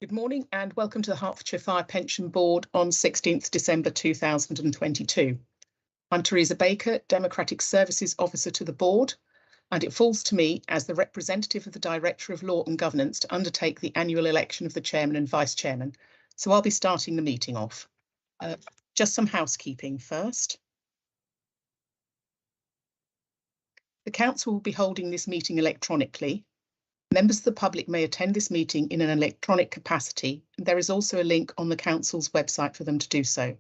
Good morning and welcome to the Hertfordshire Fire Pension Board on 16th December 2022. I'm Teresa Baker, Democratic Services Officer to the Board, and it falls to me as the representative of the Director of Law and Governance to undertake the annual election of the Chairman and Vice Chairman. So I'll be starting the meeting off. Just some housekeeping first. The Council will be holding this meeting electronically. Members of the public may attend this meeting in an electronic capacity, and there is also a link on the Council's website for them to do so.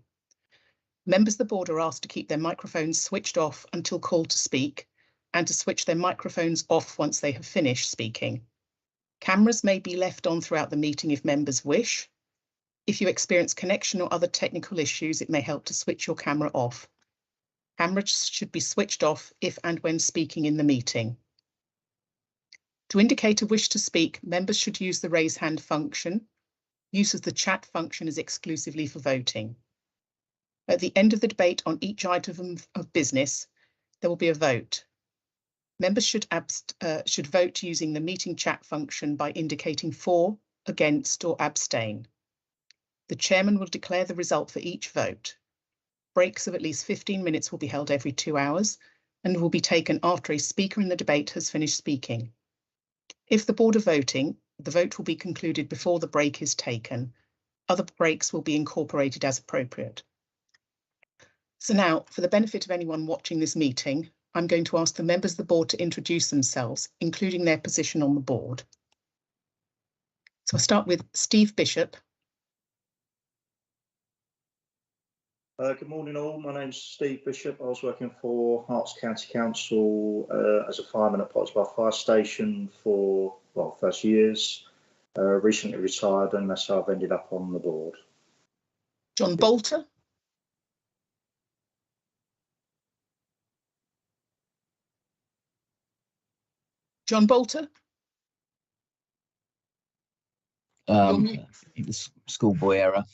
Members of the Board are asked to keep their microphones switched off until called to speak, and to switch their microphones off once they have finished speaking. Cameras may be left on throughout the meeting if members wish. If you experience connection or other technical issues, it may help to switch your camera off. Cameras should be switched off if and when speaking in the meeting. To indicate a wish to speak, members should use the raise hand function. Use of the chat function is exclusively for voting. At the end of the debate on each item of business, there will be a vote. Members should vote using the meeting chat function by indicating for, against, or abstain. The chairman will declare the result for each vote. Breaks of at least 15 minutes will be held every 2 hours and will be taken after a speaker in the debate has finished speaking. If the Board are voting, the vote will be concluded before the break is taken. Other breaks will be incorporated as appropriate. So now, for the benefit of anyone watching this meeting, I'm going to ask the members of the Board to introduce themselves, including their position on the Board. So I'll start with Steve Bishop. Good morning all, my name's Steve Bishop. I was working for Herts County Council as a fireman at Pottsbar Fire Station for, 30 years. Recently retired, and that's how I've ended up on the board. John Bolter. John Bolter. The schoolboy error.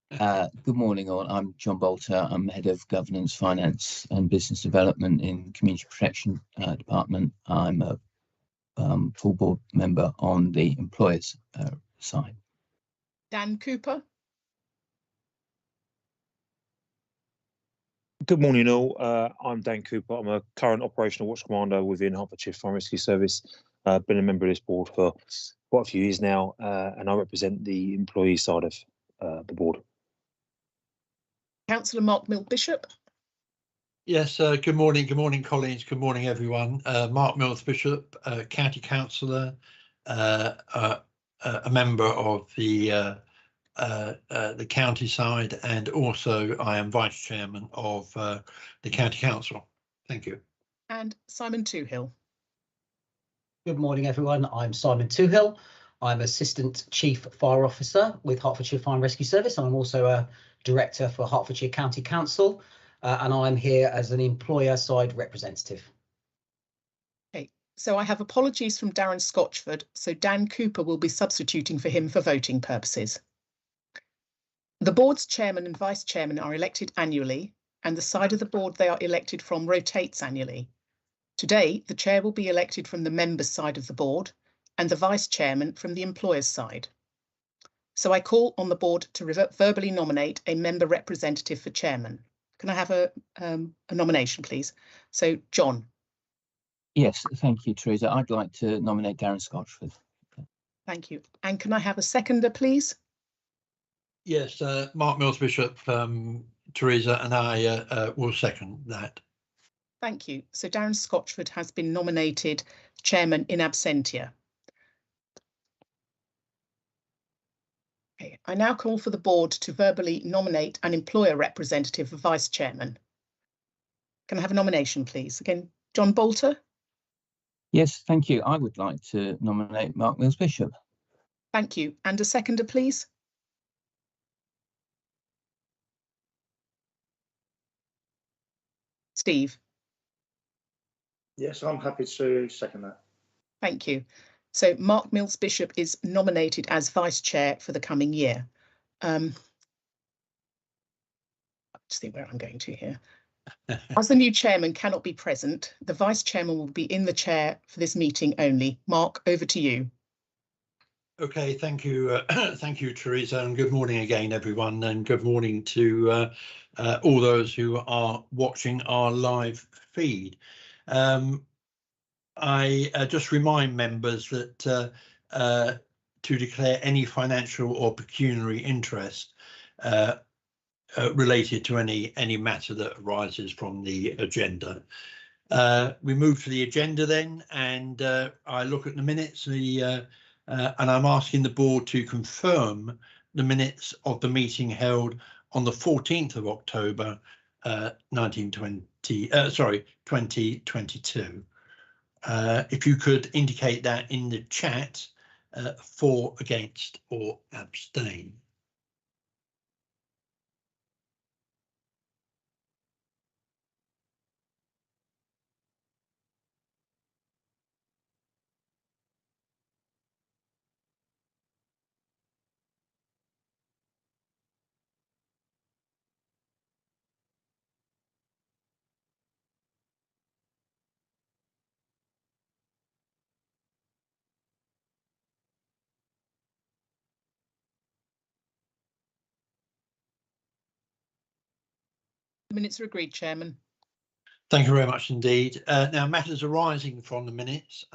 Good morning all, I'm John Bolter. I'm Head of Governance, Finance and Business Development in Community Protection Department. I'm a full board member on the employers side. Dan Cooper. Good morning all, I'm Dan Cooper. I'm a current operational watch commander within Hertfordshire Fire and Rescue Service. Been a member of this board for quite a few years now, and I represent the employee side of the board. Councillor Mark Mills Bishop. Yes, good morning colleagues, good morning everyone. Mark Mills Bishop, County Councillor, a member of the county side, and also I am Vice Chairman of the County Council. Thank you. And Simon Toohill. Good morning everyone, I'm Simon Toohill. I'm Assistant Chief Fire Officer with Hertfordshire Fire and Rescue Service. I'm also a Director for Hertfordshire County Council, and I'm here as an employer side representative. Okay, so I have apologies from Darren Scotchford, so Dan Cooper will be substituting for him for voting purposes. The board's chairman and vice chairman are elected annually, and the side of the board they are elected from rotates annually. Today, the chair will be elected from the members' side of the board and the vice chairman from the employer's side. So I call on the board to verbally nominate a member representative for chairman. Can I have a nomination, please? So, John. Yes, thank you, Teresa. I'd like to nominate Darren Scotchford. Thank you. And can I have a seconder, please? Yes, Mark Mills Bishop, Teresa, and I will second that. Thank you. So Darren Scotchford has been nominated chairman in absentia. Okay, I now call for the board to verbally nominate an employer representative for vice chairman. Can I have a nomination, please? Again, John Bolter. Yes, thank you. I would like to nominate Mark Mills Bishop. Thank you. And a seconder, please. Steve. Yes, I'm happy to second that. Thank you. So Mark Mills Bishop is nominated as vice chair for the coming year. Let's see where I'm going to here. As the new chairman cannot be present, the vice chairman will be in the chair for this meeting only. Mark, over to you. Okay, thank you, thank you, Teresa, and good morning again, everyone, and good morning to all those who are watching our live feed. I just remind members that to declare any financial or pecuniary interest related to any matter that arises from the agenda. We move to the agenda then, and I look at the minutes, and I'm asking the board to confirm the minutes of the meeting held on the 14th of October 2022. If you could indicate that in the chat, for, against, or abstain. The minutes are agreed, Chairman. Thank you very much indeed. Now, matters arising from the minutes.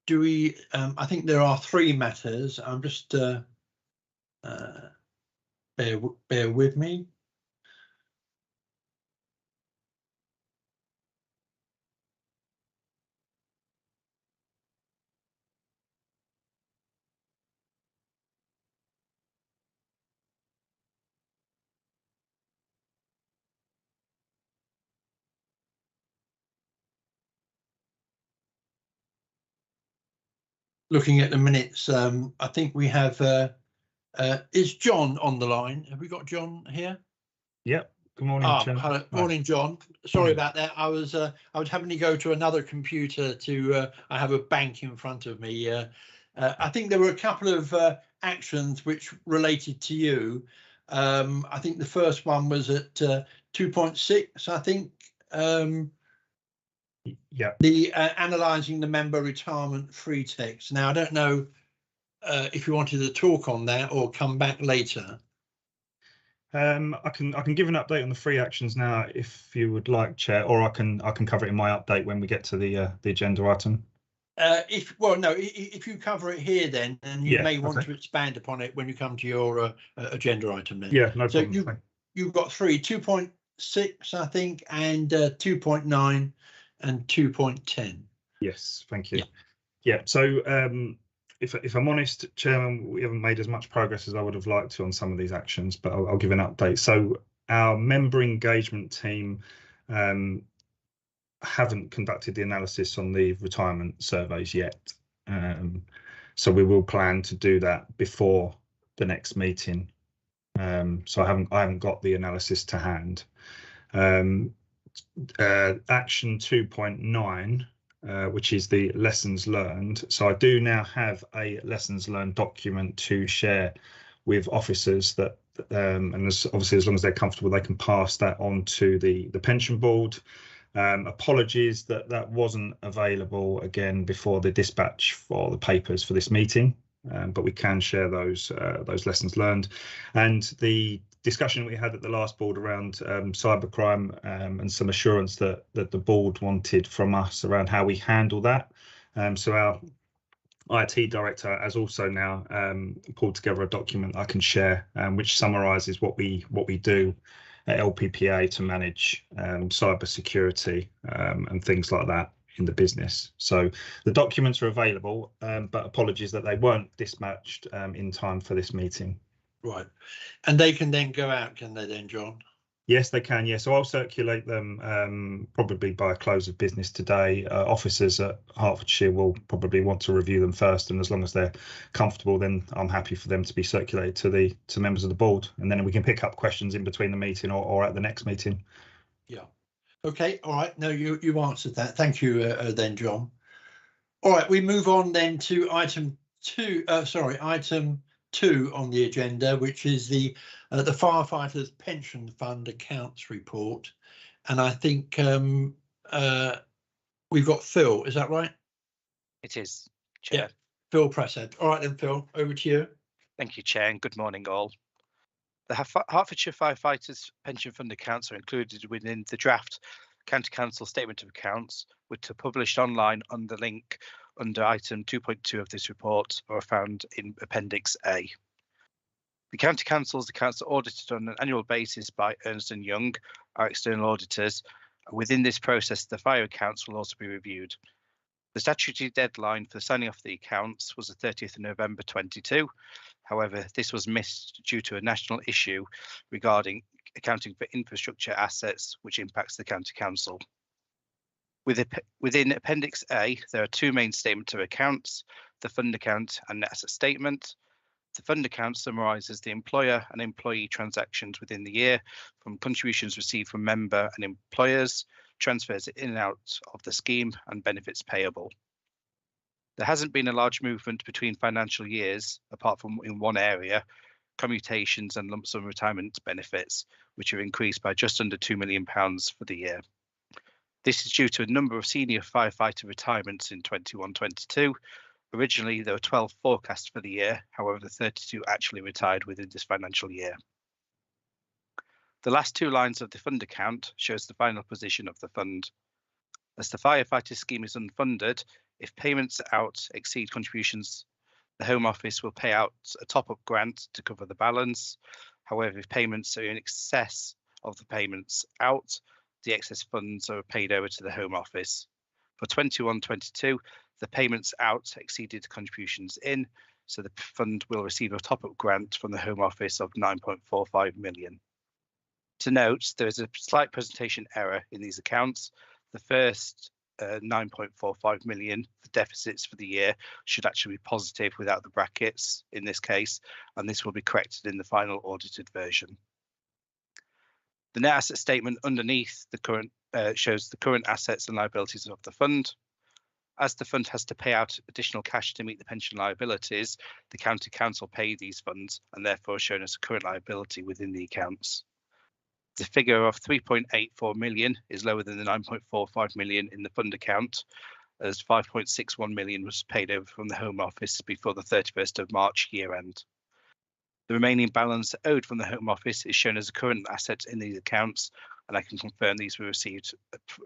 Do we? I think there are 3 matters. I'm just bear with me. Looking at the minutes, I think we have. Is John on the line? Have we got John here? Yep. Good morning, Chairman. Hello. Morning, John. Sorry about that. I was having to go to another computer to. I have a bank in front of me. I think there were a couple of actions which related to you. I think the first one was at 2.6. I think. Yeah. The analysing the member retirement free text. Now I don't know if you wanted to talk on that or come back later. I can give an update on the 3 actions now if you would like, Chair, or I can cover it in my update when we get to the agenda item. If you cover it here, then and you may want to expand upon it when you come to your agenda item. Then no problem. So you've got 3, 2.6, I think, and 2.9 and 2.10. Yes, thank you. Yeah. So if I'm honest, Chairman, we haven't made as much progress as I would have liked to on some of these actions, but I'll give an update. So our member engagement team haven't conducted the analysis on the retirement surveys yet. So we will plan to do that before the next meeting. So I haven't got the analysis to hand. Action 2.9, which is the lessons learned. So I do now have a lessons learned document to share with officers that, and obviously as long as they're comfortable, they can pass that on to the pension board. Apologies that wasn't available again before the dispatch for the papers for this meeting, but we can share those lessons learned. And the discussion we had at the last board around cybercrime and some assurance that the board wanted from us around how we handle that. So our IT director has also now pulled together a document I can share, which summarises what we do at LPPA to manage cyber security and things like that in the business. So the documents are available, but apologies that they weren't dispatched in time for this meeting. Right, and they can then go out, can they then, John? Yes, they can. So I'll circulate them probably by close of business today. Officers at Hertfordshire will probably want to review them first, and as long as they're comfortable, then I'm happy for them to be circulated to members of the board, and then we can pick up questions in between the meeting or at the next meeting. Yeah. Okay. All right. No, you answered that. Thank you, then, John. All right. We move on then to item 2. Item 2 on the agenda, which is the Firefighters Pension Fund Accounts Report, and I think we've got Phil. Is that right? It is, Chair. Phil Prasad. All right then, Phil, over to you. Thank you, Chair, and good morning all. The Hertfordshire Firefighters Pension Fund accounts are included within the draft County Council Statement of Accounts, which are published online on the link under item 2.2 of this report, or are found in Appendix A. The County Council's accounts are audited on an annual basis by Ernst & Young, our external auditors. Within this process, the fire accounts will also be reviewed. The statutory deadline for signing off the accounts was the 30th of November 22. However, this was missed due to a national issue regarding accounting for infrastructure assets, which impacts the County Council. Within Appendix A, there are two main statements of accounts, the fund account and net asset statement. The fund account summarises the employer and employee transactions within the year, from contributions received from member and employers, transfers in and out of the scheme, and benefits payable. There hasn't been a large movement between financial years, apart from in one area, commutations and lump sum retirement benefits, which have increased by just under £2 million for the year. This is due to a number of senior firefighter retirements in 21-22. Originally, there were 12 forecast for the year, however, the 32 actually retired within this financial year. The last two lines of the fund account shows the final position of the fund. As the firefighter scheme is unfunded, if payments out exceed contributions, the Home Office will pay out a top-up grant to cover the balance. However, if payments are in excess of the payments out, the excess funds are paid over to the Home Office. For 21-22, the payments out exceeded contributions in, so the fund will receive a top-up grant from the Home Office of £9.45 million. To note, there is a slight presentation error in these accounts. The first £9.45 million, the deficits for the year, should actually be positive without the brackets in this case, and this will be corrected in the final audited version. The net asset statement underneath the current shows the current assets and liabilities of the fund. As the fund has to pay out additional cash to meet the pension liabilities, the County Council pay these funds and therefore shown as a current liability within the accounts. The figure of 3.84 million is lower than the 9.45 million in the fund account, as 5.61 million was paid over from the Home Office before the 31st of March year end. The remaining balance owed from the Home Office is shown as a current asset in these accounts, and I can confirm these were received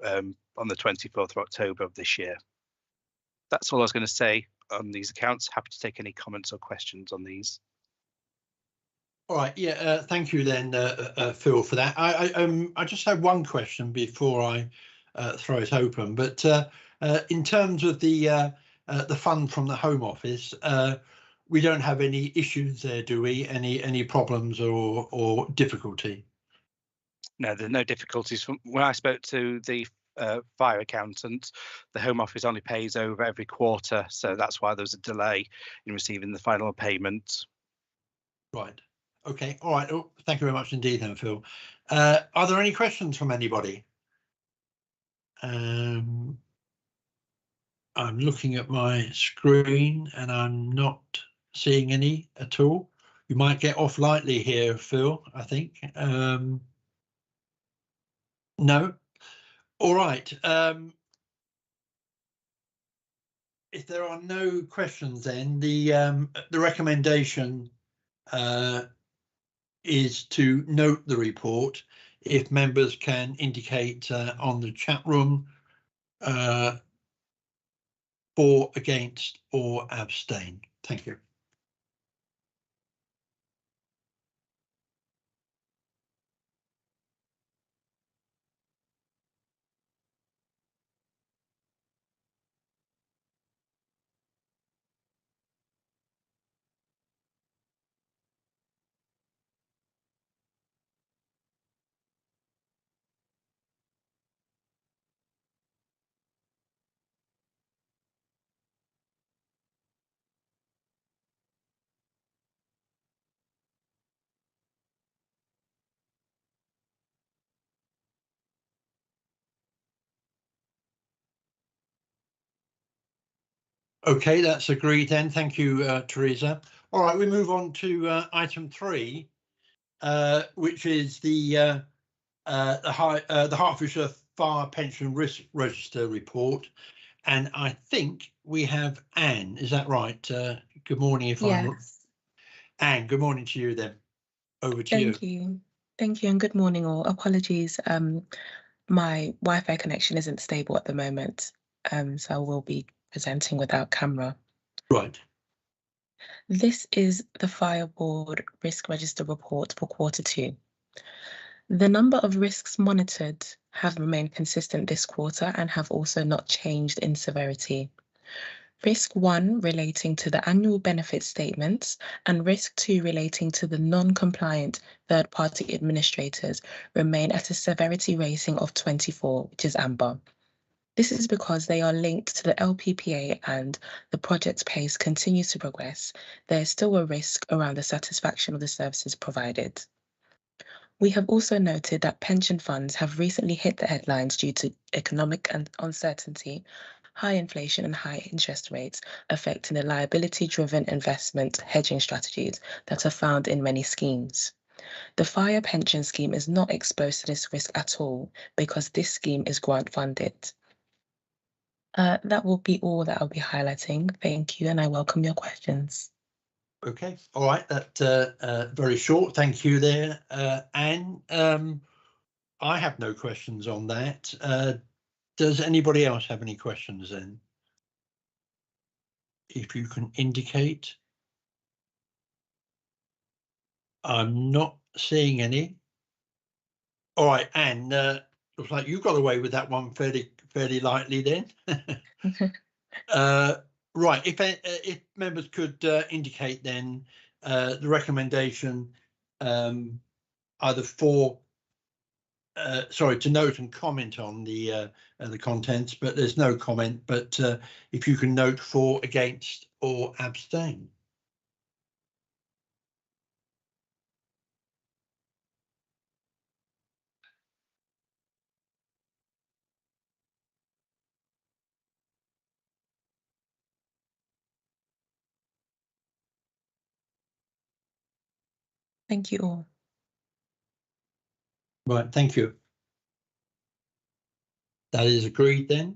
on the 24th of October of this year. That's all I was going to say on these accounts. Happy to take any comments or questions on these. All right, yeah, thank you then, Phil, for that. I just have one question before I throw it open. But in terms of the fund from the Home Office, we don't have any issues there, do we? Any problems or difficulty? No, there's no difficulties. When I spoke to the fire accountant, the Home Office only pays over every quarter, so that's why there's a delay in receiving the final payment. Right. Okay. All right. Oh, thank you very much indeed, then, Phil. Are there any questions from anybody? I'm looking at my screen and I'm not seeing any at all. You might get off lightly here, Phil, I think. No. All right. If there are no questions, then the recommendation is to note the report. If members can indicate on the chat room for, against, or abstain. Thank you. Okay, that's agreed then. Thank you, Teresa. All right, we move on to item 3, which is the Hertfordshire Fire Pension Risk Register report. And I think we have Anne. Is that right? Good morning. Yes. Anne, good morning to you then. Over to you. Thank you. Thank you and good morning all. Apologies, my Wi-Fi connection isn't stable at the moment, so I will be presenting without camera. Right. This is the Fire Board Risk Register report for Q2. The number of risks monitored have remained consistent this quarter and have also not changed in severity. Risk 1 relating to the annual benefit statements and Risk 2 relating to the non-compliant third-party administrators remain at a severity rating of 24, which is amber. This is because they are linked to the LPPA and the project's pace continues to progress. There is still a risk around the satisfaction of the services provided. We have also noted that pension funds have recently hit the headlines due to economic uncertainty, high inflation and high interest rates affecting the liability-driven investment hedging strategies that are found in many schemes. The fire pension scheme is not exposed to this risk at all because this scheme is grant funded. That will be all that I'll be highlighting. Thank you, and I welcome your questions. Okay, all right, that very short. Thank you there, Anne. I have no questions on that. Does anybody else have any questions then? If you can indicate. I'm not seeing any. All right, Anne, looks like you got away with that one fairly lightly then. Right, if members could indicate then the recommendation either for to note and comment on the contents, but there's no comment, but if you can note for, against or abstain. Thank you all. Right, thank you. That is agreed then.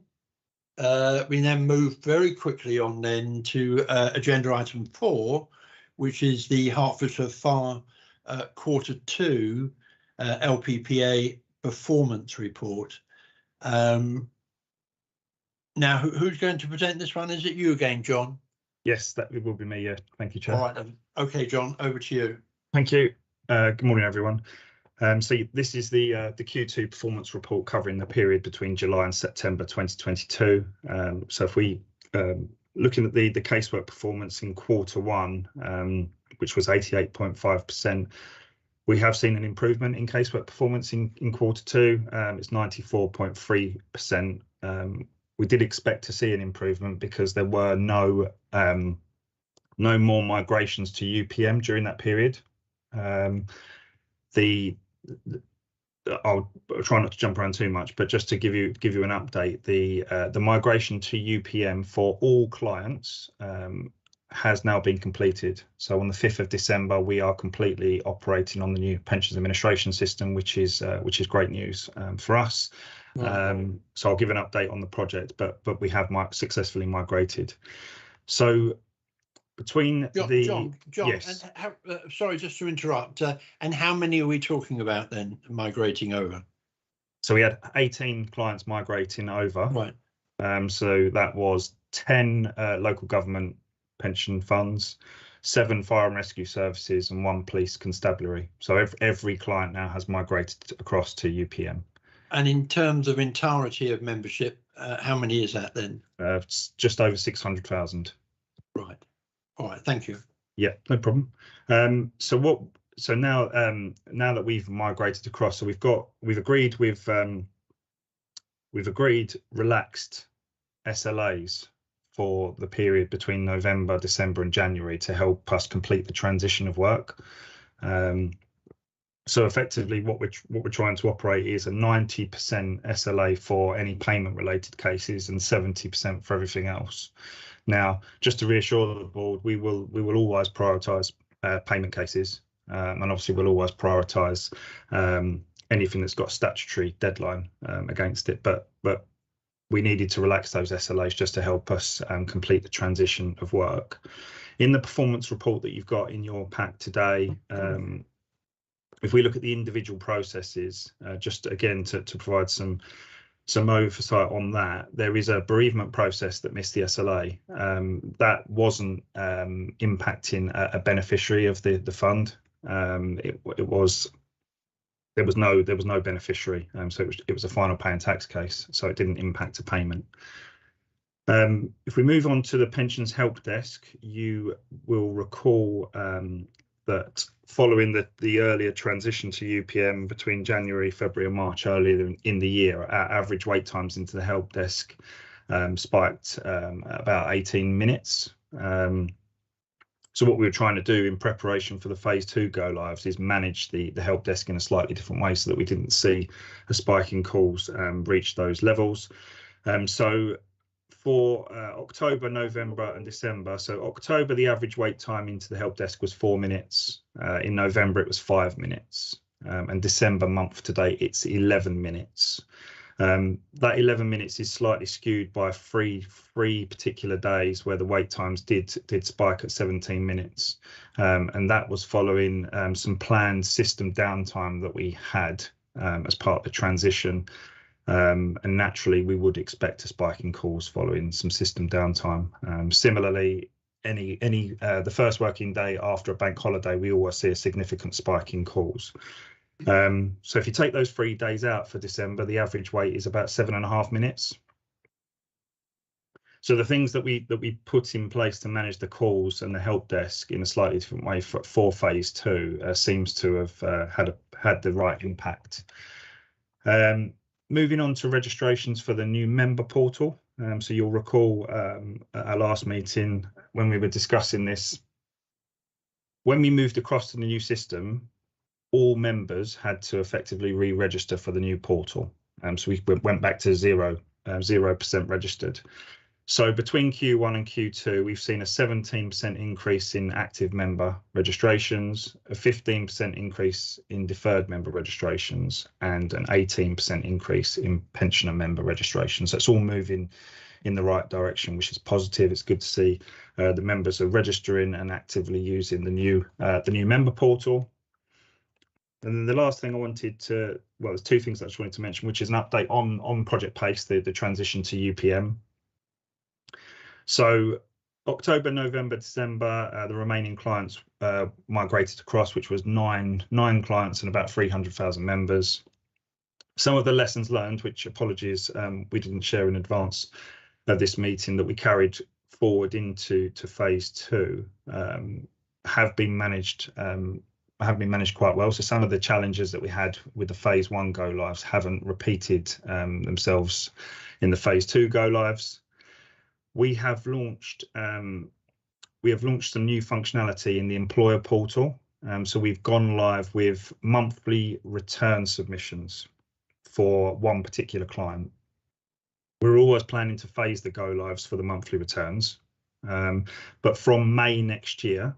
We then move very quickly on then to agenda item 4, which is the Hertfordshire Fire Q2 LPPA performance report. Now, who's going to present this one? Is it you again, John? Yes, that will be me. Yeah, thank you, Chair. All right then. Okay, John, over to you. Thank you. Good morning, everyone. So this is the Q2 performance report covering the period between July and September 2022. So if we looking at the casework performance in Q1, which was 88.5%, we have seen an improvement in casework performance in Q2. It's 94.3%. We did expect to see an improvement because there were no more migrations to UPM during that period. I'll try not to jump around too much, but just to give you an update, the migration to UPM for all clients has now been completed. So on the 5th of December, we are completely operating on the new pensions administration system, which is great news for us. So I'll give an update on the project, but we have successfully migrated. So between John, yes. and how, sorry, just to interrupt. And how many are we talking about then migrating over? So we had 18 clients migrating over. Right. So that was 10 local government pension funds, 7 fire and rescue services, and 1 police constabulary. So every client now has migrated across to UPM. And in terms of entirety of membership, how many is that then? It's just over 600,000. Right. All right. Thank you. Yeah, no problem. So now that we've migrated across, so we've agreed relaxed SLAs for the period between November, December, and January to help us complete the transition of work. So effectively, what we're trying to operate is a 90% SLA for any payment-related cases and 70% for everything else. Now, just to reassure the board, we will always prioritise payment cases, and obviously we'll always prioritise anything that's got a statutory deadline against it. But we needed to relax those SLAs just to help us complete the transition of work. In the performance report that you've got in your pack today, if we look at the individual processes, just again to provide some oversight on that, there is a bereavement process that missed the SLA. That wasn't impacting a beneficiary of the fund. There was no beneficiary, so it was a final pay and tax case, so it didn't impact a payment. If we move on to the pensions help desk, you will recall that following the earlier transition to UPM between January, February and March earlier in the year, our average wait times into the help desk spiked about 18 minutes. So what we were trying to do in preparation for the phase 2 go lives is manage the help desk in a slightly different way so that we didn't see a spike in calls reach those levels. So for October, November and December, so October, the average wait time into the help desk was 4 minutes. In November, it was 5 minutes. And December month to date, it's 11 minutes. That 11 minutes is slightly skewed by three particular days where the wait times did spike at 17 minutes. And that was following some planned system downtime that we had as part of the transition. And naturally, we would expect a spike in calls following some system downtime. Similarly, the first working day after a bank holiday, we always see a significant spike in calls. So if you take those 3 days out for December, the average wait is about 7.5 minutes. So the things that we put in place to manage the calls and the help desk in a slightly different way for phase 2 seems to have had the right impact. Moving on to registrations for the new member portal. So you'll recall at our last meeting when we were discussing this, when we moved across to the new system, all members had to effectively re-register for the new portal. So we went back to 0% registered. So between Q1 and Q2, we've seen a 17% increase in active member registrations, a 15% increase in deferred member registrations, and an 18% increase in pensioner member registrations. So it's all moving in the right direction, which is positive. It's good to see the members are registering and actively using the new member portal. And then the last thing I wanted to, well, there's 2 things I just wanted to mention, which is an update on Project PACE, the transition to UPM. So October, November, December, the remaining clients migrated across, which was nine clients and about 300,000 members. Some of the lessons learned, which apologies, we didn't share in advance of this meeting, that we carried forward into phase 2 have been managed quite well. So some of the challenges that we had with the phase 1 go lives haven't repeated themselves in the phase 2 go lives. We have launched some new functionality in the employer portal. So we've gone live with monthly return submissions for one particular client. We're always planning to phase the go lives for the monthly returns, but from May next year,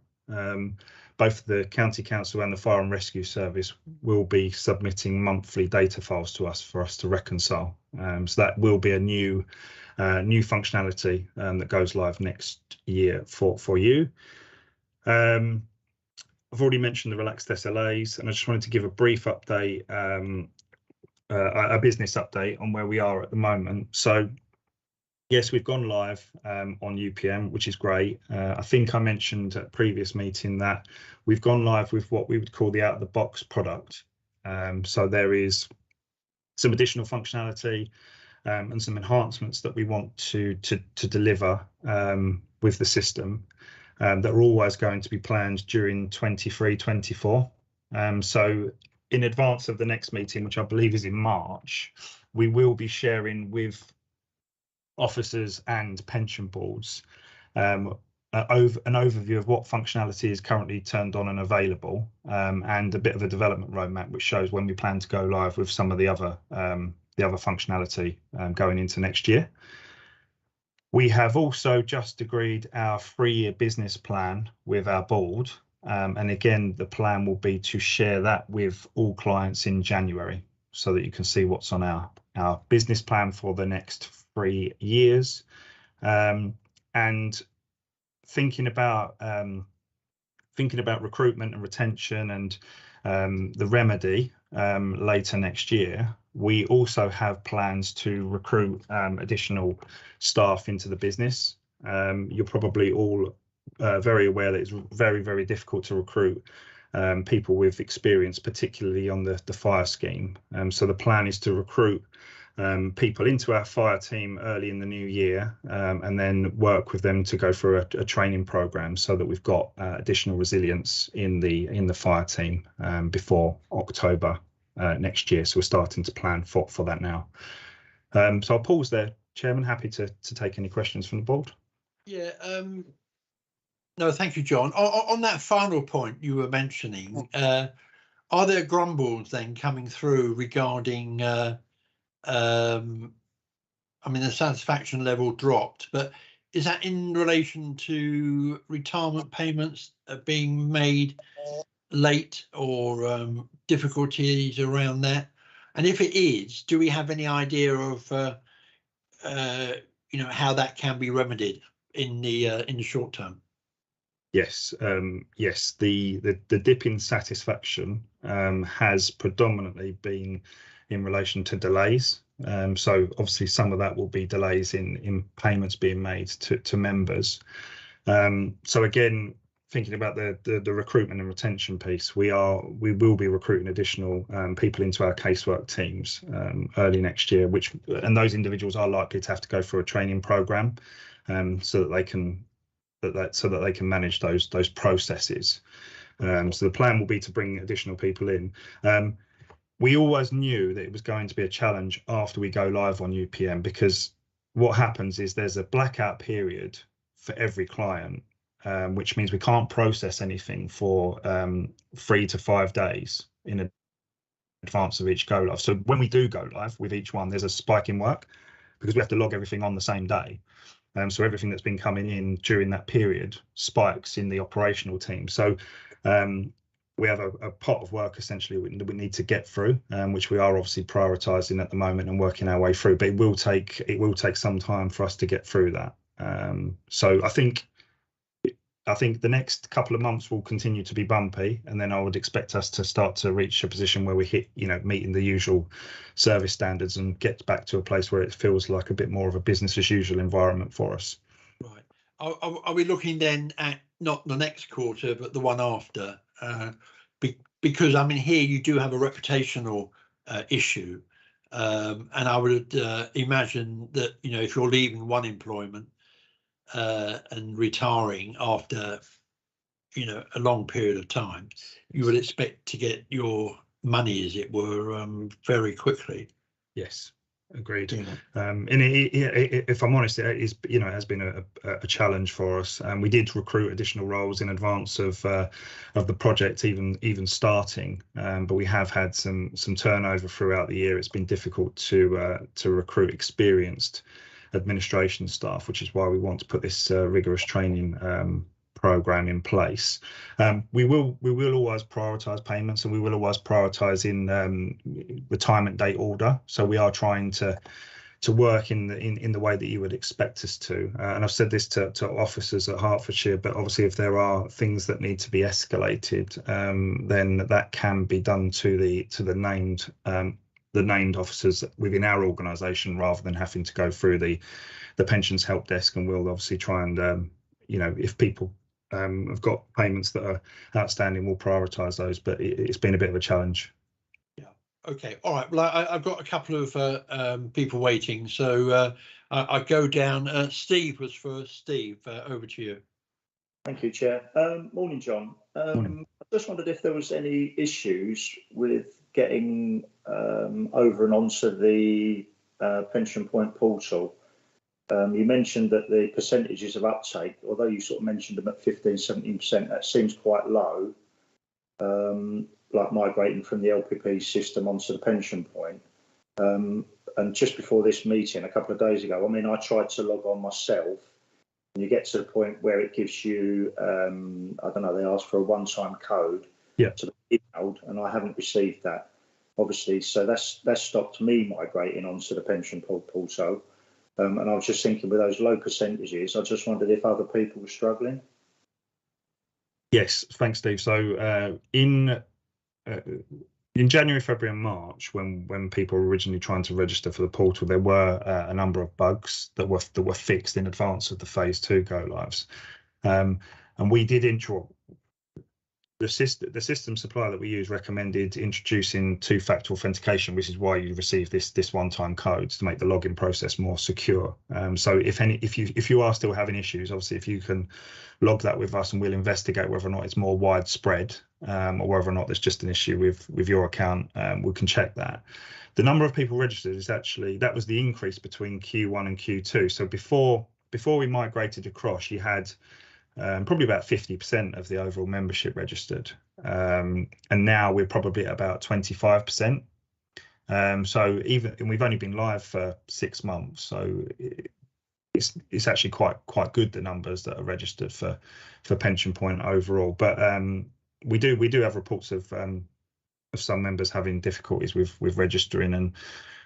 both the County Council and the Fire and Rescue Service will be submitting monthly data files to us for us to reconcile. So that will be a new functionality that goes live next year for you. I've already mentioned the relaxed SLAs, and I just wanted to give a brief update, a business update on where we are at the moment. So yes, we've gone live on UPM, which is great. I think I mentioned at a previous meeting that we've gone live with what we would call the out-of-the-box product. So there is some additional functionality and some enhancements that we want to deliver with the system that are always going to be planned during 23-24. So in advance of the next meeting, which I believe is in March, we will be sharing with officers and pension boards an overview of what functionality is currently turned on and available, and a bit of a development roadmap which shows when we plan to go live with some of the other functionality going into next year. We have also just agreed our 3-year business plan with our board, and again the plan will be to share that with all clients in January so that you can see what's on our business plan for the next 3 years. And thinking about recruitment and retention and the remedy later next year, we also have plans to recruit additional staff into the business. You're probably all very aware that it's very, very difficult to recruit people with experience, particularly on the fire scheme. So the plan is to recruit people into our fire team early in the new year, and then work with them to go through a training program so that we've got additional resilience in the fire team before October next year. So we're starting to plan for that now. So I'll pause there, Chairman. Happy to take any questions from the board. Yeah. No, thank you, John. On that final point you were mentioning, are there grumbles then coming through regarding I mean, the satisfaction level dropped, but is that in relation to retirement payments being made late, or difficulties around that? And if it is, do we have any idea of you know, how that can be remedied in the short term? Yes, yes. The dip in satisfaction has predominantly been in relation to delays. So obviously some of that will be delays in payments being made to members. So again, thinking about the recruitment and retention piece, we will be recruiting additional people into our casework teams early next year, and those individuals are likely to have to go through a training program so that they can manage those processes. So the plan will be to bring additional people in. We always knew that it was going to be a challenge after we go live on UPM, because what happens is there's a blackout period for every client, which means we can't process anything for 3 to 5 days in advance of each go live. So when we do go live with each one, there's a spike in work because we have to log everything on the same day. So everything that's been coming in during that period spikes in the operational team. So we have a pot of work essentially we need to get through, which we are obviously prioritising at the moment and working our way through. But it will take some time for us to get through that. So I think the next couple of months will continue to be bumpy, and then I would expect us to start to reach a position where we hit, meeting the usual service standards and get back to a place where it feels like a bit more of a business as usual environment for us. Right. Are we looking then at not the next quarter, but the one after? Because I mean, here you do have a reputational issue, and I would imagine that, if you're leaving one employment and retiring after a long period of time, you would expect to get your money, as it were, very quickly. Yes, agreed. And if I'm honest, it is, it has been a challenge for us. And we did recruit additional roles in advance of the project even starting, but we have had some turnover throughout the year. It's been difficult to recruit experienced administration staff, which is why we want to put this rigorous training program in place. We will always prioritise payments, and we will always prioritise in retirement date order. So we are trying to work in the way that you would expect us to. And I've said this to officers at Hertfordshire, but obviously if there are things that need to be escalated, then that can be done to the named officers within our organisation, rather than having to go through the pensions help desk. And we'll obviously try and if people have got payments that are outstanding, we'll prioritise those, but it's been a bit of a challenge. Yeah. Okay. All right. Well, I've got a couple of people waiting, so I go down. Steve was first. Steve, over to you. Thank you, Chair. Morning, John. Morning. I just wondered if there was any issues with getting over and onto the pension point portal. You mentioned that the percentages of uptake, although you sort of mentioned them at 15-17%, that seems quite low, like migrating from the LPP system onto the pension point. And just before this meeting, a couple of days ago, I mean, I tried to log on myself, and you get to the point where it gives you, I don't know, they ask for a one-time code to be emailed, and I haven't received that, obviously. So that's stopped me migrating onto the pension portal. And I was just thinking with those low percentages, I just wondered if other people were struggling. Yes, thanks, Steve. So in January, February and March, when people were originally trying to register for the portal, there were a number of bugs that were fixed in advance of the phase 2 go lives. And we did the system supplier that we use recommended introducing two-factor authentication, which is why you receive this one-time code to make the login process more secure. So if you are still having issues, obviously if you can log that with us, and we'll investigate whether or not it's more widespread, or whether or not there's just an issue with your account, we can check that. The number of people registered is actually, that was the increase between Q1 and Q2. So before we migrated across, you had probably about 50% of the overall membership registered, and now we're probably at about 25%. So and we've only been live for 6 months, so it's actually quite good, the numbers that are registered for Pension Point overall. But we do have reports of some members having difficulties with registering,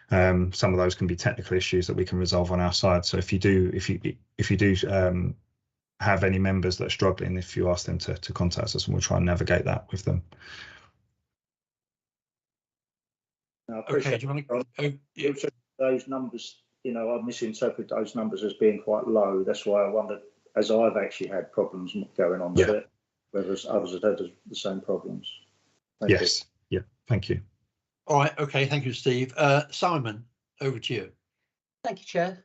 and some of those can be technical issues that we can resolve on our side. So if you do have any members that are struggling, if you ask them to contact us, and we'll try and navigate that with them. Okay, do you want to those numbers? You know, I misinterpret those numbers as being quite low. That's why I wondered, as I've actually had problems going on with it, whether others have had the same problems. Thank you. Yeah, thank you. All right, okay, thank you, Steve. Simon, over to you. Thank you, Chair.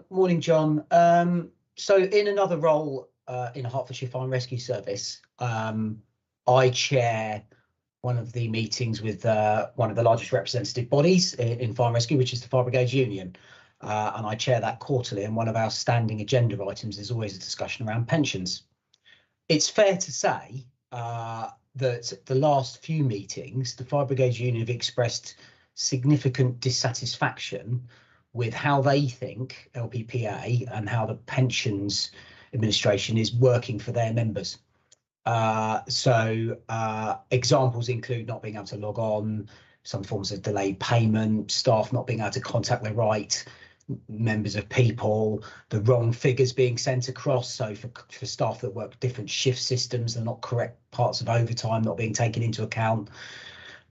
Morning, John. So in another role in Hertfordshire Fire and Rescue Service, I chair one of the meetings with one of the largest representative bodies in fire and rescue, which is the Fire Brigades Union. And I chair that quarterly, and one of our standing agenda items is always a discussion around pensions. It's fair to say that the last few meetings, the Fire Brigades Union have expressed significant dissatisfaction with how they think LPPA and how the Pensions Administration is working for their members. Examples include not being able to log on, some forms of delayed payment, staff not being able to contact the right members of people, the wrong figures being sent across. So for staff that work different shift systems, the not correct parts of overtime not being taken into account.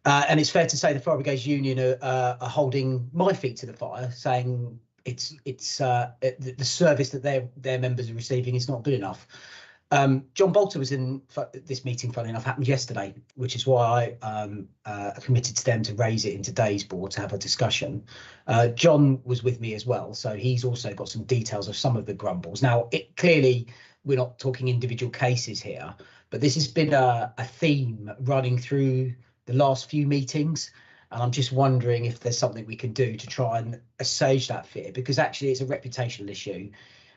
And it's fair to say the Fire Brigades Union are holding my feet to the fire, saying the service that their members are receiving is not good enough. John Bolter was in this meeting, funnily enough, happened yesterday, which is why I committed to them to raise it in today's board to have a discussion. John was with me as well, so he's also got some details of some of the grumbles. Now, clearly, we're not talking individual cases here, but this has been a theme running through the last few meetings, and I'm just wondering if there's something we can do to try and assuage that fear, because actually it's a reputational issue.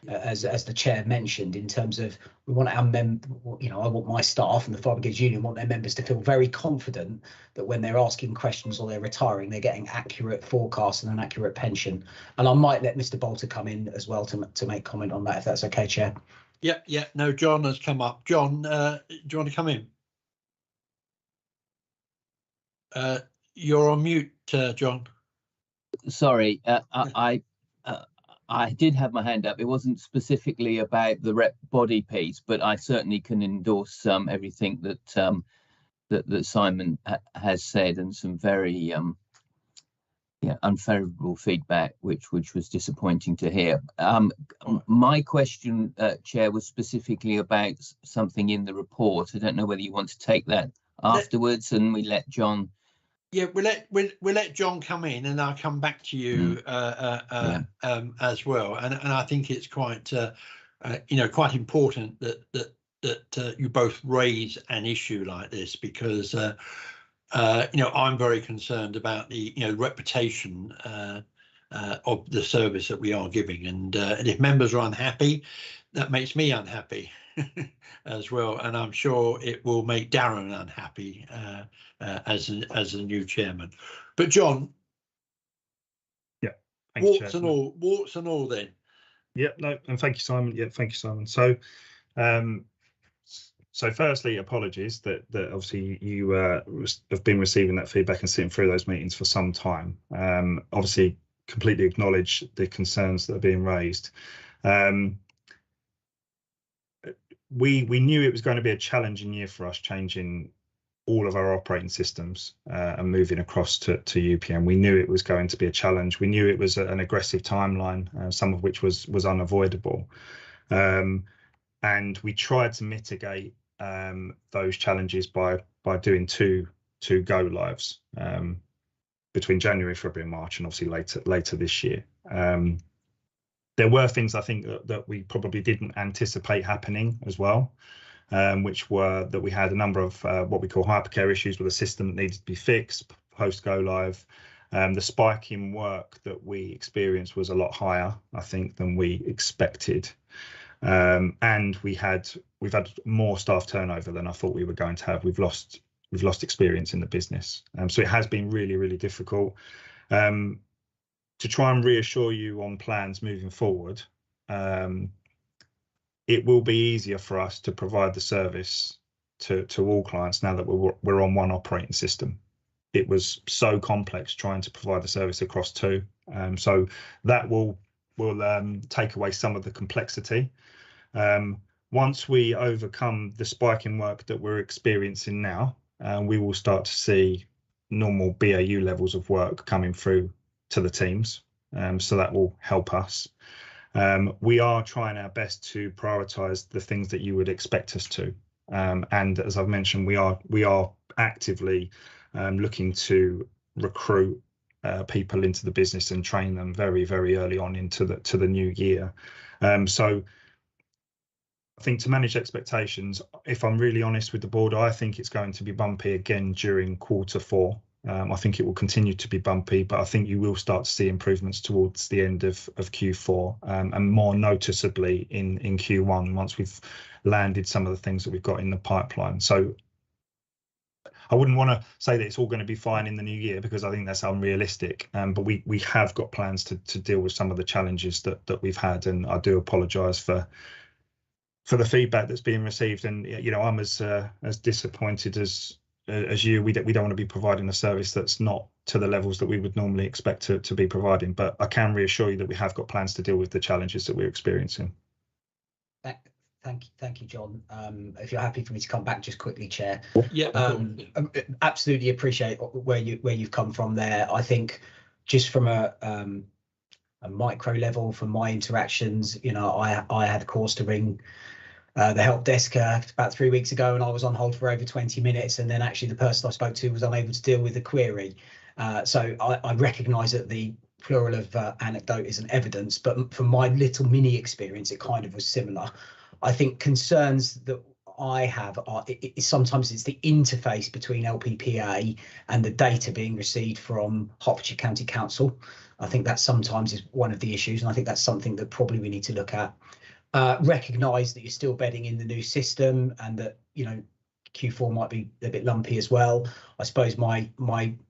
As the chair mentioned, in terms of we want our I want my staff and the Fire Brigades Union want their members to feel very confident that when they're asking questions or they're retiring, they're getting accurate forecasts and an accurate pension. And I might let Mr. Bolter come in as well to make comment on that, if that's okay, Chair. Yeah. No, John has come up. John, do you want to come in? You're on mute, John. Sorry, I did have my hand up. It wasn't specifically about the rep body piece, but I certainly can endorse everything that that Simon has said, and some very unfavourable feedback, which was disappointing to hear. My question, Chair, was specifically about something in the report. I don't know whether you want to take that afterwards, and we let John. Yeah, we'll let John come in, and I'll come back to you as well. And I think it's quite quite important that you both raise an issue like this, because I'm very concerned about the reputation of the service that we are giving, and if members are unhappy, that makes me unhappy as well, and I'm sure it will make Darren unhappy as a new chairman. But John, warts and all then. And thank you, Simon. Thank you, Simon. So firstly, apologies that obviously you have been receiving that feedback and sitting through those meetings for some time. Obviously, completely acknowledge the concerns that are being raised. We knew it was going to be a challenging year for us, changing all of our operating systems and moving across to UPM. We knew it was going to be a challenge. We knew it was an aggressive timeline, some of which was unavoidable. And we tried to mitigate those challenges by doing two go lives between January, February, and March, and obviously later this year. There were things I think that we probably didn't anticipate happening as well, which were that we had a number of what we call hypercare issues with a system that needed to be fixed post go live. The spike in work that we experienced was a lot higher, I think, than we expected. And we've had more staff turnover than I thought we were going to have. We've lost experience in the business. So it has been really, really difficult. To try and reassure you on plans moving forward, it will be easier for us to provide the service to all clients now that we're on one operating system. It was so complex trying to provide the service across two. So that will take away some of the complexity. Once we overcome the spike in work that we're experiencing now, we will start to see normal BAU levels of work coming through to the teams. So that will help us. We are trying our best to prioritise the things that you would expect us to. And as I've mentioned, we are actively looking to recruit people into the business and train them very, very early on into the new year. So I think to manage expectations, if I'm really honest with the board, I think it's going to be bumpy again during Q4. I think it will continue to be bumpy, but I think you will start to see improvements towards the end of Q4 and more noticeably in Q1 once we've landed some of the things that we've got in the pipeline. So I wouldn't want to say that it's all going to be fine in the new year because I think that's unrealistic. But we have got plans to deal with some of the challenges that we've had, and I do apologise for the feedback that's being received. And you know, I'm as disappointed as you. We don't want to be providing a service that's not to the levels that we would normally expect to be providing. But I can reassure you that we have got plans to deal with the challenges that we're experiencing. Thank you, John. If you're happy for me to come back just quickly, Chair. Yeah, absolutely appreciate where you've come from there. I think just from a micro level, from my interactions, you know, I had a course to ring the help desk about 3 weeks ago, and I was on hold for over 20 minutes, and then actually the person I spoke to was unable to deal with the query. So I recognise that the plural of anecdote isn't evidence, but from my little mini experience, it kind of was similar. I think concerns that I have are sometimes it's the interface between LPPA and the data being received from Hertfordshire County Council. I think that sometimes is one of the issues, and I think that's something that probably we need to look at. Recognise that you're still bedding in the new system, and that, you know, Q4 might be a bit lumpy as well. I suppose my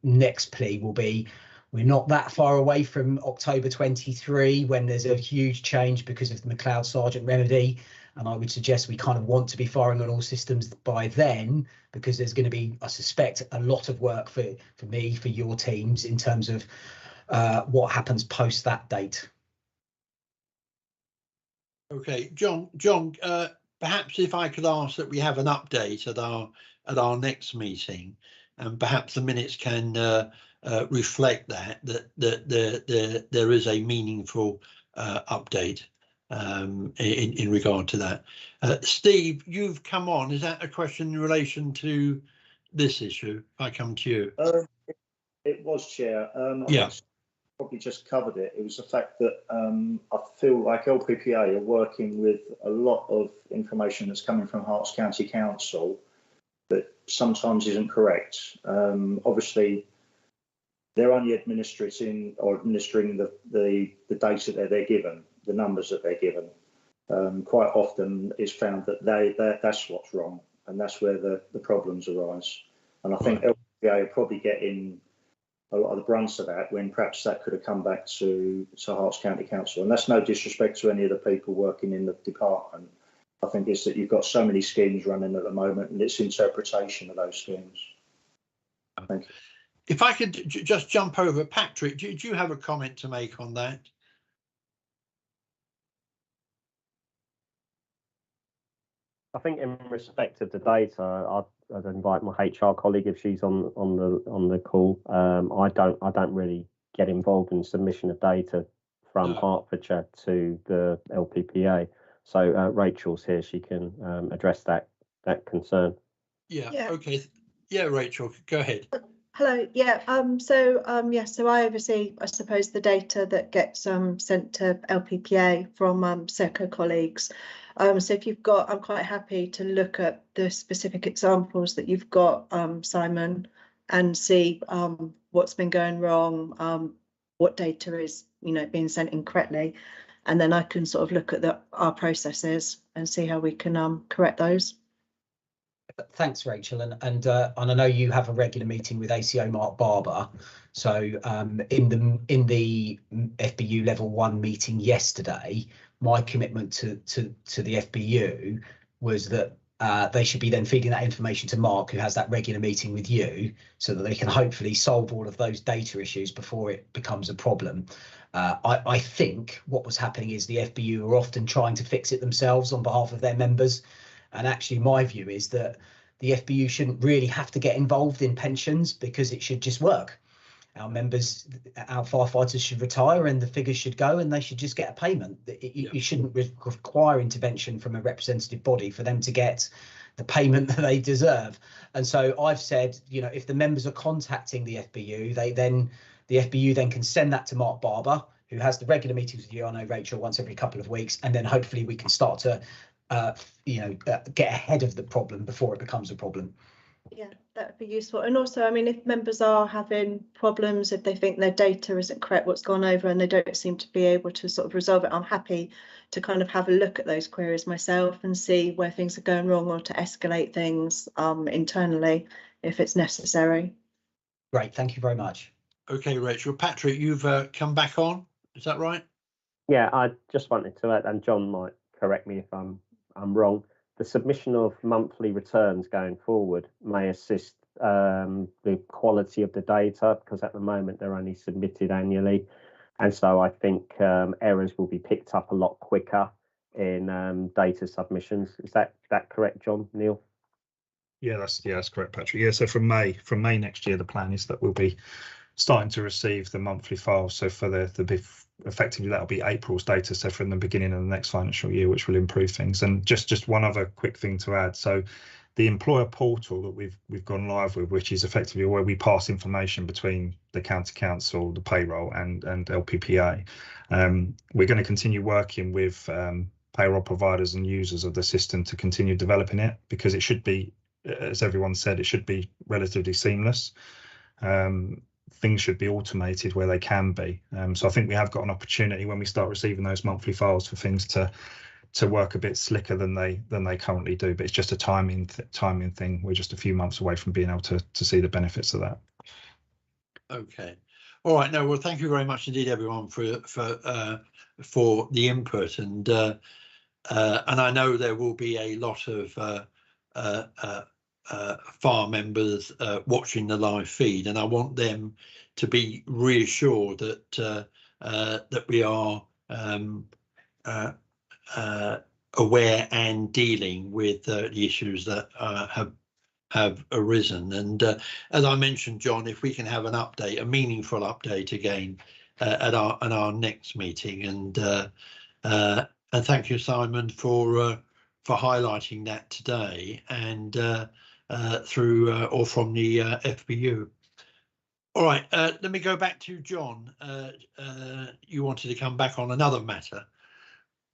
next plea will be, we're not that far away from October 23 when there's a huge change because of the McLeod Sargent remedy. And I would suggest we kind of want to be firing on all systems by then, because there's going to be, I suspect, a lot of work for me, for your teams, in terms of what happens post that date. Okay, John, perhaps if I could ask that we have an update at our next meeting, and perhaps the minutes can reflect that there is a meaningful update in regard to that. Steve, you've come on. Is that a question in relation to this issue? If I come to you. It was, Chair. Yeah. Probably just covered it. It was the fact that I feel like LPPA are working with a lot of information that's coming from Herts County Council that sometimes isn't correct. Obviously, they're only administering the data that they're given, the numbers that they're given. Quite often it's found that that's what's wrong, and that's where the problems arise. And I think LPPA are probably getting a lot of the brunt of that, when perhaps that could have come back to Herts County Council. And that's no disrespect to any of the people working in the department. I think it's that you've got so many schemes running at the moment, and it's interpretation of those schemes. Thank you. If I could just jump over, Patrick, do you have a comment to make on that? I think in respect of the data, I'd invite my HR colleague if she's on the call. I don't really get involved in submission of data from Hertfordshire to the LPPA. So Rachel's here; she can address that concern. Yeah. Okay. Yeah, Rachel, go ahead. Hello. Yeah. So I oversee, I suppose, the data that gets sent to LPPA from SECO colleagues. So if you've got, I'm quite happy to look at the specific examples that you've got, Simon, and see what's been going wrong, what data is, being sent incorrectly, and then I can sort of look at our processes and see how we can correct those. Thanks, Rachel, and I know you have a regular meeting with ACO Mark Barber. So in the FBU level 1 meeting yesterday, my commitment to the FBU was that they should be then feeding that information to Mark, who has that regular meeting with you, so that they can hopefully solve all of those data issues before it becomes a problem. I think what was happening is the FBU are often trying to fix it themselves on behalf of their members. And actually, my view is that the FBU shouldn't really have to get involved in pensions, because it should just work. Our members, our firefighters should retire and the figures should go and they should just get a payment. You shouldn't require intervention from a representative body for them to get the payment that they deserve. And so I've said, if the members are contacting the FBU, the FBU then can send that to Mark Barber, who has the regular meetings with you, I know, Rachel, once every couple of weeks, and then hopefully we can start to get ahead of the problem before it becomes a problem. Yeah, that would be useful. And also, I mean, if members are having problems, if they think their data isn't correct, what's gone over, and they don't seem to be able to sort of resolve it, I'm happy to kind of have a look at those queries myself and see where things are going wrong, or to escalate things internally if it's necessary. Great, thank you very much. Okay, Rachel. Patrick, you've come back on, is that right? Yeah, I just wanted to add, and John might correct me if I'm wrong, the submission of monthly returns going forward may assist the quality of the data, because at the moment they're only submitted annually, and so I think errors will be picked up a lot quicker in data submissions. Is that correct, John? Neil? Yeah, that's correct, Patrick. Yeah, so from May next year, the plan is that we'll be starting to receive the monthly files. So for effectively that'll be April's data, so from the beginning of the next financial year, which will improve things. And just one other quick thing to add, so the employer portal that we've gone live with, which is effectively where we pass information between the county council, the payroll and LPPA, we're going to continue working with payroll providers and users of the system to continue developing it, because it should be, as everyone said, it should be relatively seamless. Things should be automated where they can be. So I think we have got an opportunity when we start receiving those monthly files for things to work a bit slicker than they currently do. But it's just a timing thing. We're just a few months away from being able to see the benefits of that. Okay. All right. No, well, thank you very much indeed, everyone, for the input. And I know there will be a lot of FAR members watching the live feed, and I want them to be reassured that that we are aware and dealing with the issues that have arisen. And as I mentioned, John, if we can have an update, a meaningful update again at our next meeting. And thank you, Simon, for highlighting that today, and through or from the FBU. All right, let me go back to John. You wanted to come back on another matter.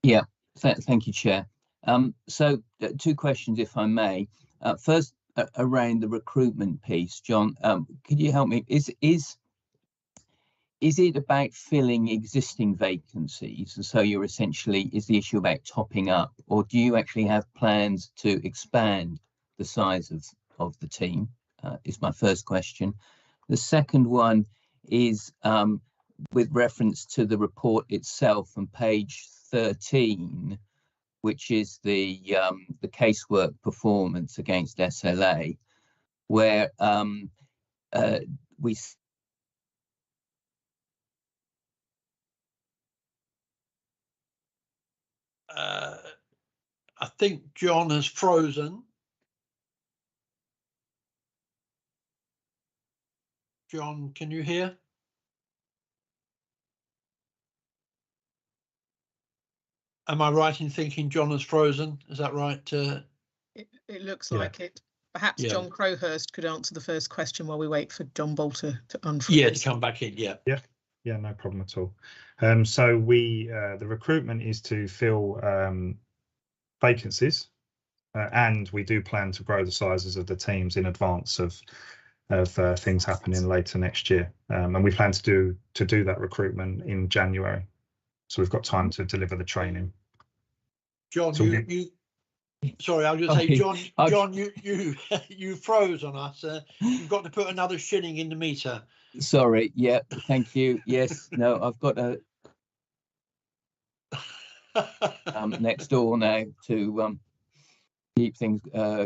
Yeah, thank you, Chair. So 2 questions, if I may. First, around the recruitment piece, John, could you help me? Is it about filling existing vacancies? And so you're essentially, is the issue about topping up, or do you actually have plans to expand the size of the team? Is my first question. The second one is with reference to the report itself on page 13, which is the casework performance against SLA, where I think John has frozen. John, can you hear? Am I right in thinking John has frozen? Is that right? It looks like it. Perhaps John Crowhurst could answer the first question while we wait for John Bolter to unfreeze. Yeah, to come back in. Yeah, no problem at all. So the recruitment is to fill vacancies, and we do plan to grow the sizes of the teams in advance of things happening later next year, and we plan to do that recruitment in January, so we've got time to deliver the training. John, So sorry, I was going to say, John, you froze on us. You've got to put another shilling in the meter. Sorry. Yeah. Thank you. Yes. No, I've got a next door now to keep things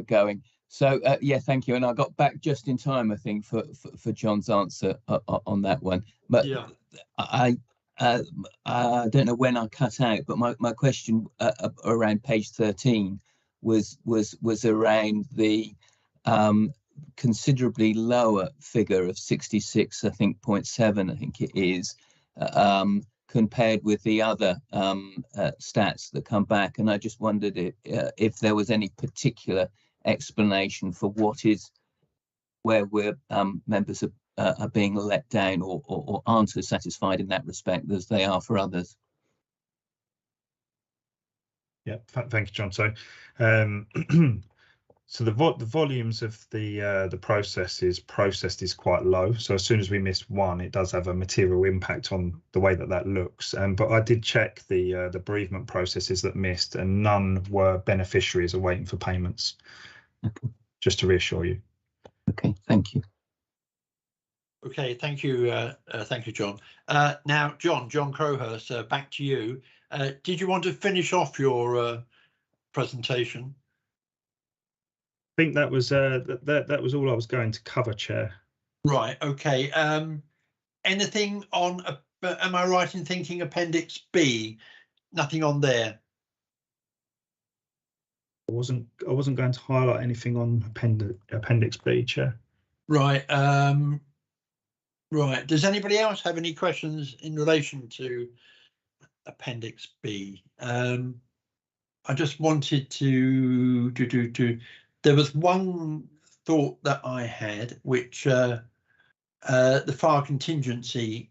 going. So yeah, thank you. And I got back just in time, I think, for John's answer on that one. But yeah, I don't know when I cut out, but my question around page 13 was around the considerably lower figure of 66, I think 0.7, I think it is, compared with the other stats that come back. And I just wondered if there was any particular explanation for where we're members are being let down or aren't as satisfied in that respect as they are for others. Yeah, thank you, John. So so the volumes of the processes processed is quite low. So as soon as we miss one, it does have a material impact on the way that looks. But I did check the bereavement processes that missed, and none were beneficiaries or waiting for payments. Okay. Just to reassure you. Okay, thank you. Okay, thank you, John. Now, John Crowhurst, back to you. Did you want to finish off your presentation? I think that was that was all I was going to cover, Chair. Right. Okay. Anything on? Am I right in thinking Appendix B? Nothing on there. I wasn't going to highlight anything on Appendix B, Chair. Right. Right. Does anybody else have any questions in relation to Appendix B? I just wanted to there was one thought that I had, which the fire contingency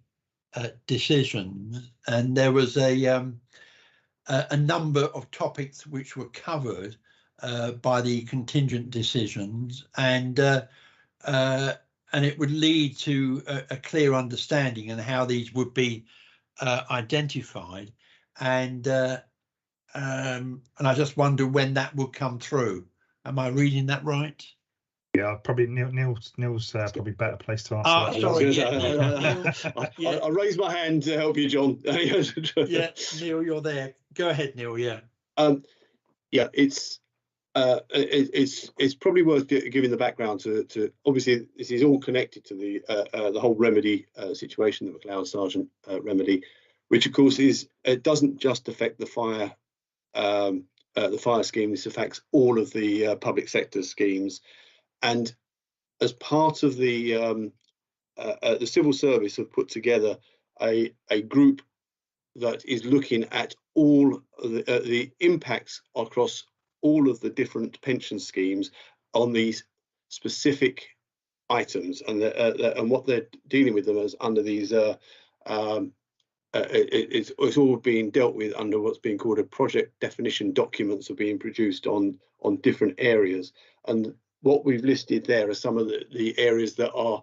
decisions, and there was a number of topics which were covered by the contingent decisions, and it would lead to a clear understanding and how these would be identified, and I just wonder when that would come through. Am I reading that right? Yeah, probably Neil's probably better place to answer that. Sorry, I raised my hand to help you, John. Yeah, Neil, you're there. Go ahead, Neil. Yeah. Yeah, it's probably worth giving the background to. Obviously, this is all connected to the whole remedy situation, the McLeod Sargent remedy, which of course it doesn't just affect the fire scheme. This affects all of the public sector schemes, and as part of the civil service have put together a group that is looking at all the impacts across all of the different pension schemes on these specific items, and what they're dealing with them as under these it's all being dealt with under what's being called a project definition. Documents are being produced on different areas, and what we've listed there are some of the areas that are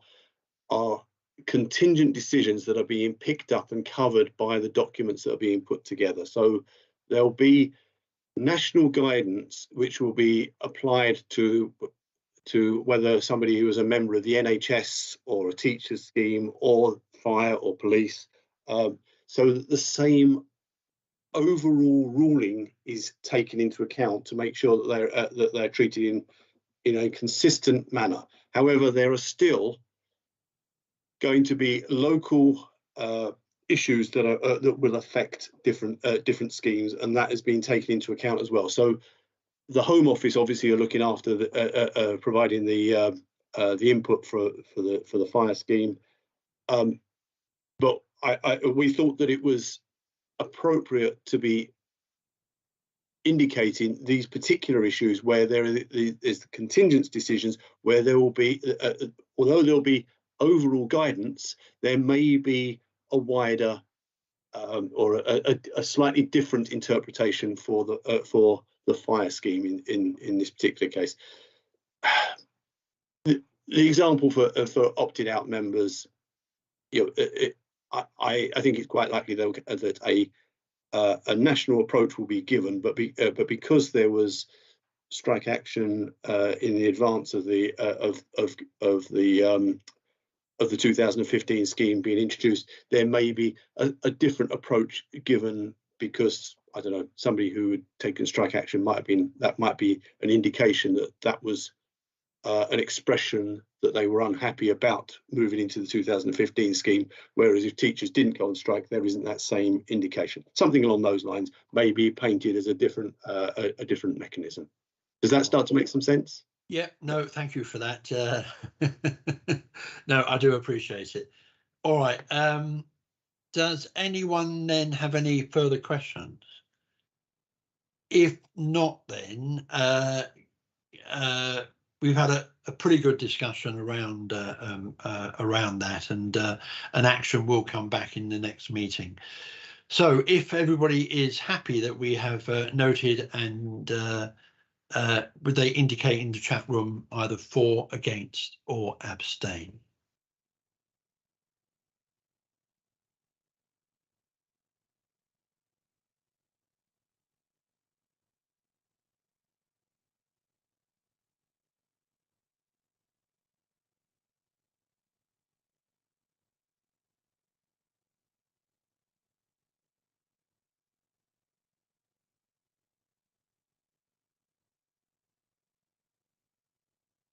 contingent decisions that are being picked up and covered by the documents that are being put together. So there'll be national guidance which will be applied to whether somebody who is a member of the NHS or a teacher's scheme or fire or police. So the same overall ruling is taken into account to make sure that they're treated in a consistent manner. However, there are still going to be local issues that are that will affect different schemes, and that has been taken into account as well. So the Home Office obviously are looking after the, providing the input for the fire scheme, but we thought that it was appropriate to be indicating these particular issues where there is the contingent decisions, where there will be, although there'll be overall guidance, there may be a wider or a slightly different interpretation for the fire scheme in this particular case. The example for opted out members, you know, I think it's quite likely that a national approach will be given, but because there was strike action in the advance of the 2015 scheme being introduced, there may be a different approach given, because I don't know, somebody who had taken strike action might be an indication that that was an expression that they were unhappy about moving into the 2015 scheme, whereas if teachers didn't go on strike, there isn't that same indication. Something along those lines may be painted as a different mechanism. Does that start to make some sense? Yeah, no, thank you for that. No, I do appreciate it. All right. Does anyone then have any further questions? If not, then we've had a pretty good discussion around that, and an action will come back in the next meeting. So if everybody is happy that we have noted, and would they indicate in the chat room either for, against, or abstain?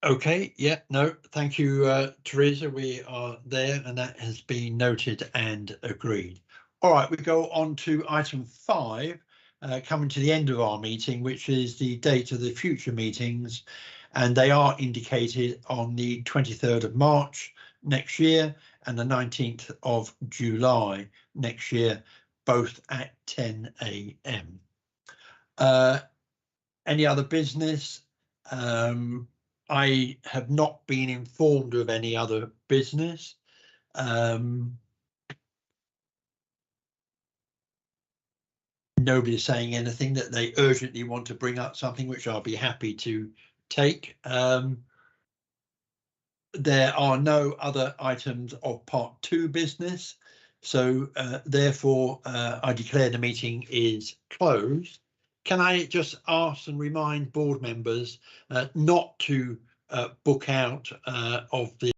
Okay, yeah, no, thank you, Teresa. We are there, and that has been noted and agreed. All right, we go on to item 5, coming to the end of our meeting, which is the date of the future meetings, and they are indicated on the 23rd of March next year and the 19th of July next year, both at 10 a.m. Any other business? I have not been informed of any other business. Nobody's saying anything that they urgently want to bring up something, which I'll be happy to take. There are no other items of part 2 business, so therefore I declare the meeting is closed. Can I just ask and remind board members not to book out of the